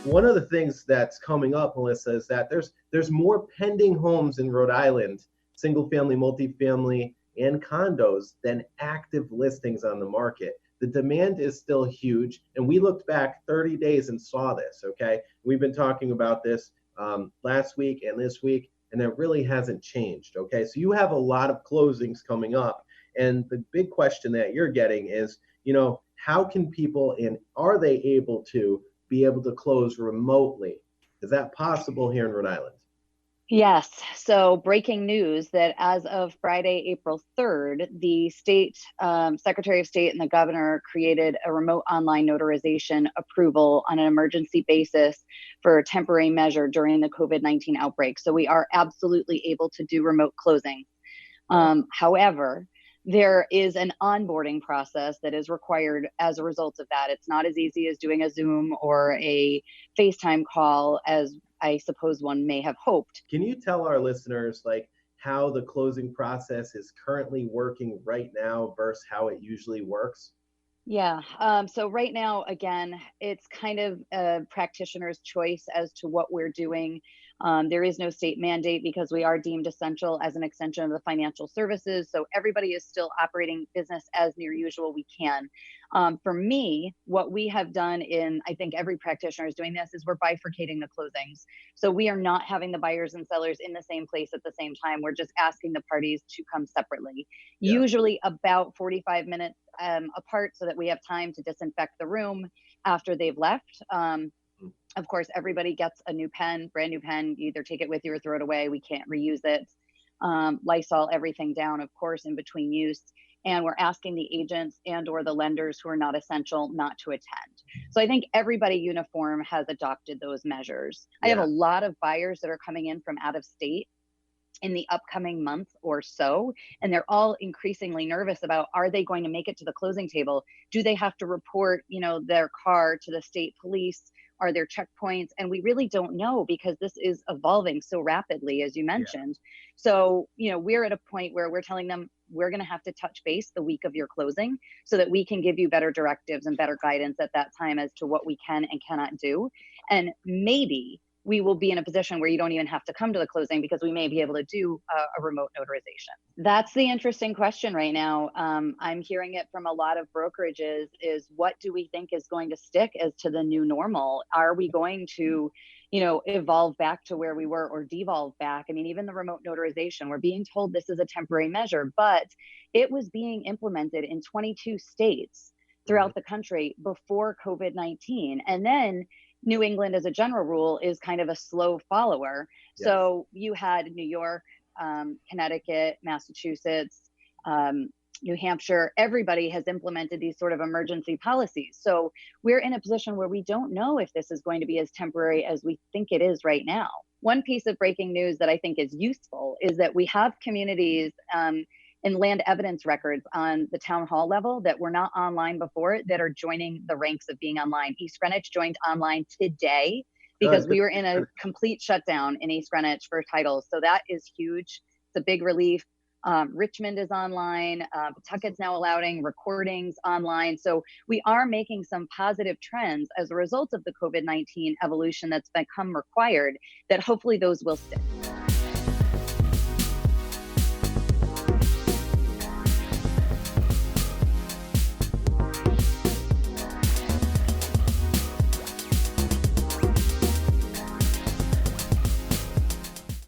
one of the things that's coming up, Melissa, is that there's more pending homes in Rhode Island, single family, multifamily, and condos than active listings on the market. The demand is still huge, and we looked back 30 days and saw this, okay? We've been talking about this last week and this week, and that really hasn't changed, okay? So you have a lot of closings coming up, and the big question that you're getting is, how can people, and are they able to be able to close remotely? Is that possible here in Rhode Island? Yes. So breaking news that as of Friday, April 3rd, the state Secretary of State and the governor created a remote online notarization approval on an emergency basis for a temporary measure during the COVID-19 outbreak. So we are absolutely able to do remote closing. However, there is an onboarding process that is required as a result of that. It's not as easy as doing a Zoom or a FaceTime call as I suppose one may have hoped. Can you tell our listeners how the closing process is currently working right now versus how it usually works? Yeah. So right now, again, it's kind of a practitioner's choice as to what we're doing. There is no state mandate because we are deemed essential as an extension of the financial services. So everybody is still operating business as near usual we can. For me, what we have done I think every practitioner is doing this, is we're bifurcating the closings. So we are not having the buyers and sellers in the same place at the same time. We're just asking the parties to come separately, usually about 45 minutes apart, so that we have time to disinfect the room after they've left. Of course, everybody gets a new pen, brand new pen. You either take it with you or throw it away. We can't reuse it. Lysol everything down, of course, in between use. And we're asking the agents and or the lenders who are not essential not to attend. So I think everybody uniform has adopted those measures. I have a lot of buyers that are coming in from out of state in the upcoming month or so, and they're all increasingly nervous about, are they going to make it to the closing table? Do they have to report, their car to the state police? Are there checkpoints? And we really don't know, because this is evolving so rapidly, as you mentioned. So, we're at a point where we're telling them we're going to have to touch base the week of your closing so that we can give you better directives and better guidance at that time as to what we can and cannot do. And maybe we will be in a position where you don't even have to come to the closing, because we may be able to do a remote notarization. That's the interesting question right now. I'm hearing it from a lot of brokerages, is what do we think is going to stick as to the new normal? Are we going to, evolve back to where we were or devolve back? I mean, even the remote notarization, we're being told this is a temporary measure, but it was being implemented in 22 states throughout the country before COVID-19. And then New England, as a general rule, is kind of a slow follower. Yes. So you had New York, Connecticut, Massachusetts, New Hampshire. Everybody has implemented these sort of emergency policies. So we're in a position where we don't know if this is going to be as temporary as we think it is right now. One piece of breaking news that I think is useful is that we have communities and land evidence records on the town hall level that were not online before that are joining the ranks of being online. East Greenwich joined online today because we were in a complete shutdown in East Greenwich for titles. So that is huge. It's a big relief. Richmond is online. Pawtucket's now allowing recordings online. So we are making some positive trends as a result of the COVID-19 evolution that's become required, that hopefully those will stick.